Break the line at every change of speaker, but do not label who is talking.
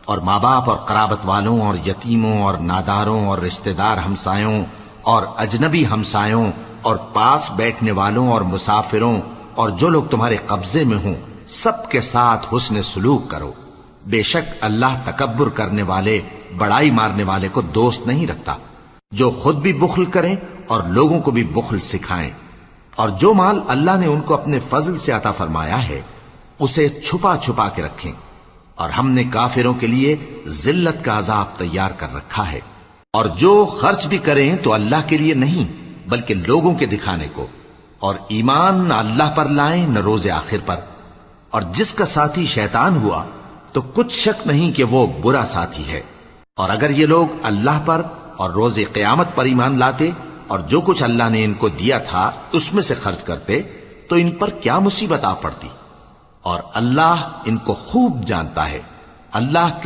اور ماں باپ اور قرابت والوں اور یتیموں اور ناداروں اور رشتہ دار ہمسایوں اور اجنبی ہمسایوں اور پاس بیٹھنے والوں اور مسافروں اور جو لوگ تمہارے قبضے میں ہوں سب کے ساتھ حسن سلوک کرو۔ بے شک اللہ تکبر کرنے والے، بڑائی مارنے والے کو دوست نہیں رکھتا۔ جو خود بھی بخل کریں اور لوگوں کو بھی بخل سکھائیں، اور جو مال اللہ نے ان کو اپنے فضل سے عطا فرمایا ہے اسے چھپا چھپا کے رکھیں، اور ہم نے کافروں کے لیے ذلت کا عذاب تیار کر رکھا ہے۔ اور جو خرچ بھی کریں تو اللہ کے لیے نہیں بلکہ لوگوں کے دکھانے کو، اور ایمان نہ اللہ پر لائیں نہ روز آخر پر۔ اور جس کا ساتھی شیطان ہوا تو کچھ شک نہیں کہ وہ برا ساتھی ہے۔ اور اگر یہ لوگ اللہ پر اور روز قیامت پر ایمان لاتے اور جو کچھ اللہ نے ان کو دیا تھا اس میں سے خرچ کرتے تو ان پر کیا مصیبت آ پڑتی، اور اللہ ان کو خوب جانتا ہے۔ اللہ